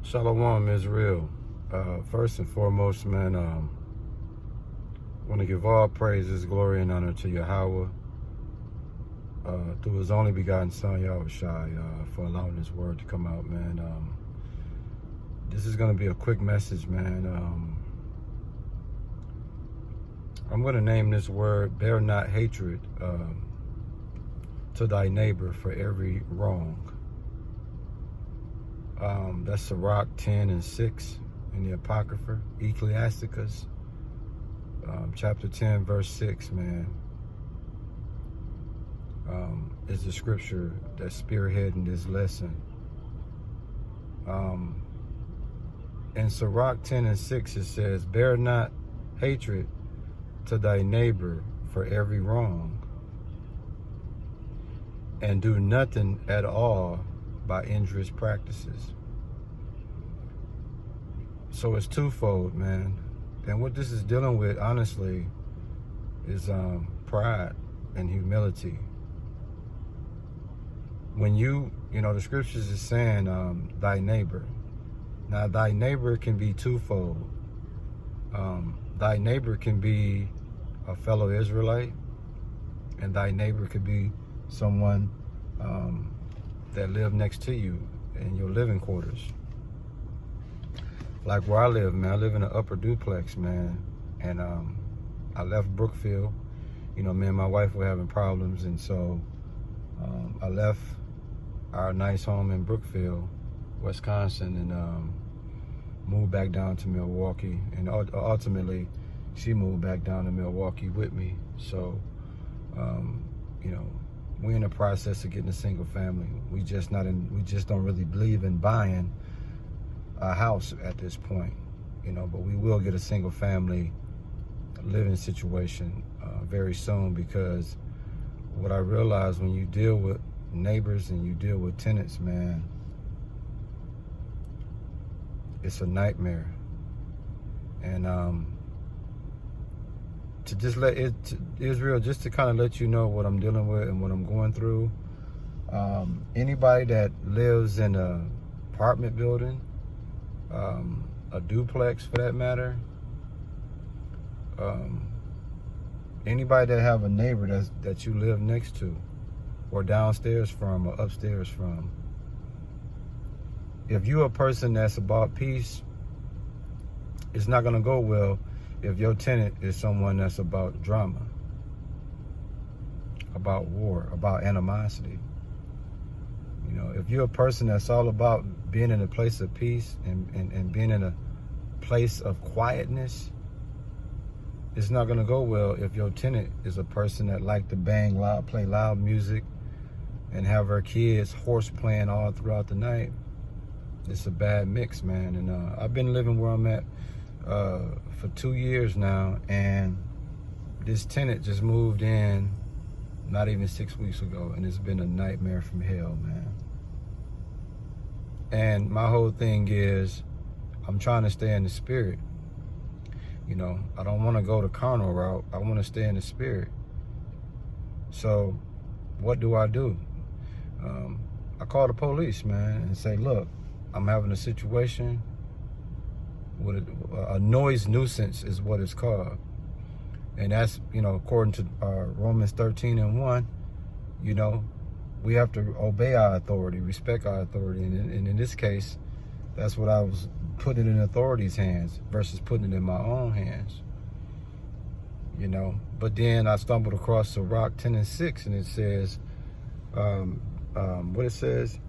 Shalom, Israel. First and foremost, man, want to give all praises, glory, and honor to Yahweh through His only begotten Son, Yahushua, for allowing His word to come out, man. This is going to be a quick message, man. I'm going to name this word, bear not hatred to thy neighbor for every wrong. That's Sirach 10 and 6 in the Apocrypha, Ecclesiasticus, chapter 10, verse 6, man, is the scripture that's spearheading this lesson. In Sirach 10 and 6, it says, bear not hatred to thy neighbor for every wrong, and do nothing at all by injurious practices. So it's twofold, man. And what this is dealing with, honestly, is pride and humility. When the scriptures is saying thy neighbor. Now, thy neighbor can be twofold. Thy neighbor can be a fellow Israelite, and thy neighbor could be someone that live next to you in your living quarters. Like where I live, man, I live in an upper duplex, man, and I left Brookfield. Me and my wife were having problems, and so I left our nice home in Brookfield, Wisconsin, and moved back down to Milwaukee, and ultimately she moved back down to Milwaukee with me. So we're in the process of getting a single family. We just don't really believe in buying a house at this point, but we will get a single family living situation very soon, because what I realized, when you deal with neighbors and you deal with tenants, man, it's a nightmare. And to just let Israel, just to kind of let you know what I'm dealing with and what I'm going through. Anybody that lives in a apartment building, a duplex for that matter, anybody that have a neighbor that you live next to, or downstairs from, or upstairs from, if you're a person that's about peace, it's not going to go well if your tenant is someone that's about drama, about war, about animosity. If you're a person that's all about being in a place of peace and being in a place of quietness, it's not going to go well if your tenant is a person that like to bang loud, play loud music, and have her kids horse playing all throughout the night. It's a bad mix, man. And I've been living where I'm at for 2 years now, and this tenant just moved in not even 6 weeks ago, and it's been a nightmare from hell, man. And my whole thing is, I'm trying to stay in the spirit. I don't want to go the carnal route. I want to stay in the spirit. So what do? I call the police, man, and say, look, I'm having a situation with a noise nuisance is what it's called. And that's, according to Romans 13 and 1, we have to obey our authority, respect our authority. And in this case, that's what I was putting in authority's hands versus putting it in my own hands. But then I stumbled across Sirach 10 and 6, and it says, what it says,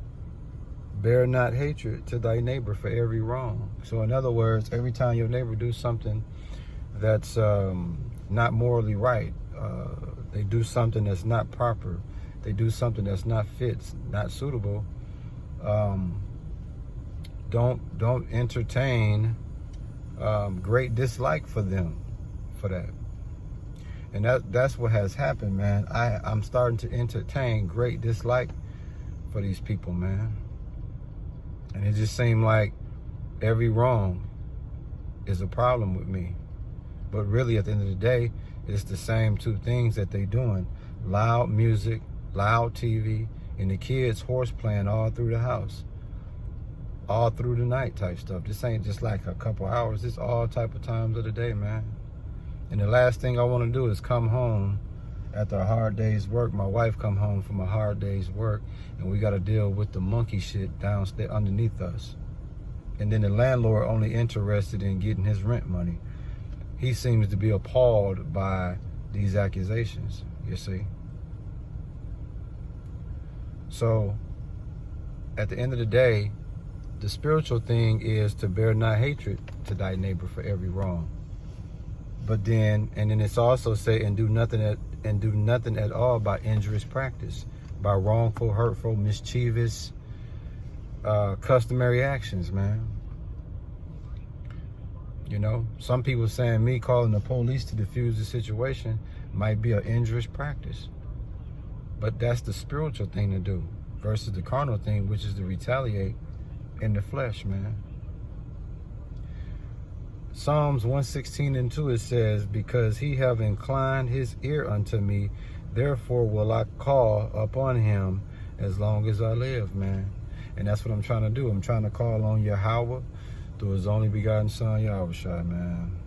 bear not hatred to thy neighbor for every wrong. So in other words, every time your neighbor do something that's not morally right, they do something that's not proper, they do something that's not fit, not suitable, don't entertain great dislike for them for that. And that's what has happened, man. I'm starting to entertain great dislike for these people, man. And it just seemed like every wrong is a problem with me. But really, at the end of the day, it's the same two things that they doing. Loud music, loud TV, and the kids horse playing all through the house. all through the night type stuff. This ain't just like a couple hours. It's all type of times of the day, man. And the last thing I want to do is come home after a hard day's work. My wife come home from a hard day's work, and we got to deal with the monkey shit downstairs underneath us. And then the landlord only interested in getting his rent money. He seems to be appalled by these accusations, you see. So at the end of the day, the spiritual thing is to bear not hatred to thy neighbor for every wrong. But then, and then it's also say, and do nothing at all by injurious practice, by wrongful, hurtful, mischievous, customary actions, man. You know, some people saying me calling the police to defuse the situation might be an injurious practice. But that's the spiritual thing to do versus the carnal thing, which is to retaliate in the flesh, man. Psalms 116:2, it says, because he have inclined his ear unto me, therefore will I call upon him as long as I live, man. And that's what I'm trying to do. I'm trying to call on Yahweh through his only begotten son, Yahushua, man.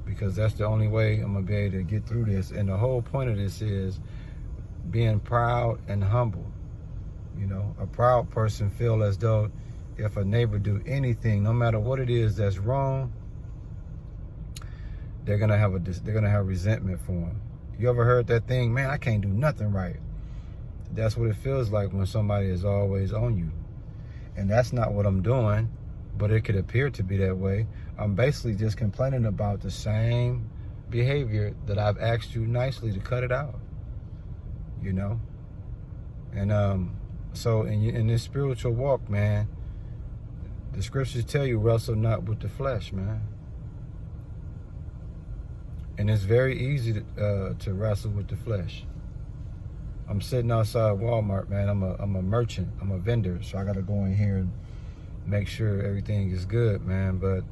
Because that's the only way I'm going to be able to get through this. And the whole point of this is being proud and humble. You know, a proud person feel as though if a neighbor do anything, no matter what it is that's wrong, they're gonna have resentment for him. You ever heard that thing, man, I can't do nothing right? That's what it feels like when somebody is always on you. And that's not what I'm doing, but it could appear to be that way. I'm basically just complaining about the same behavior that I've asked you nicely to cut it out, you know? And so in this spiritual walk, man, the scriptures tell you, wrestle not with the flesh, man. And it's very easy to wrestle with the flesh. I'm sitting outside Walmart, man. I'm a merchant. I'm a vendor, so I got to go in here and make sure everything is good, man. But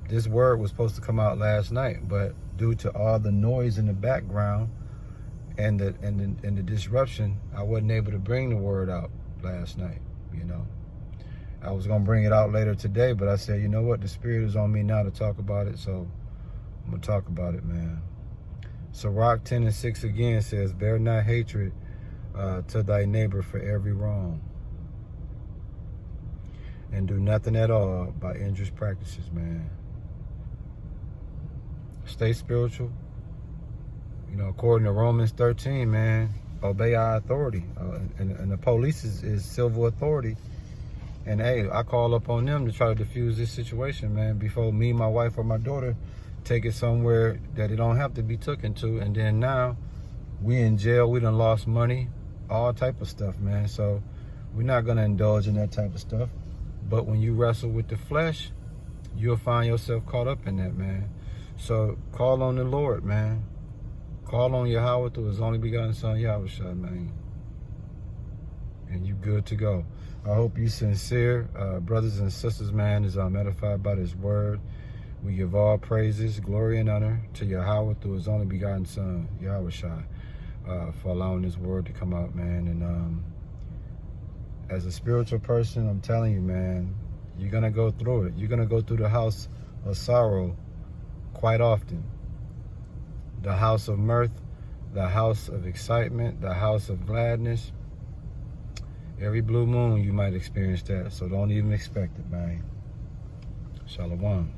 this word was supposed to come out last night, but due to all the noise in the background and the disruption, I wasn't able to bring the word out last night, you know. I was going to bring it out later today, but I said, you know what? The Spirit is on me now to talk about it, so I'm going to talk about it, man. Sirach 10:6 again says, bear not hatred to thy neighbor for every wrong, and do nothing at all by injurious practices, man. Stay spiritual. You know, according to Romans 13, man, obey our authority. And the police is civil authority. And hey, I call upon them to try to defuse this situation, man, before me, my wife, or my daughter take it somewhere that it don't have to be taken to. And then now we in jail, we done lost money, all type of stuff, man. So we're not gonna indulge in that type of stuff. But when you wrestle with the flesh, you'll find yourself caught up in that, man. So call on the Lord, man. Call on Yahweh through his only begotten son, Yahushua, man. And you good to go. I hope you sincere, brothers and sisters, man, is edified by this word. We give all praises, glory, and honor to Yahweh through his only begotten son, Yahushua, for allowing this word to come out, man. And as a spiritual person, I'm telling you, man, you're going to go through it. You're going to go through the house of sorrow quite often. The house of mirth, the house of excitement, the house of gladness. Every blue moon you might experience that, so don't even expect it, man. Shalom.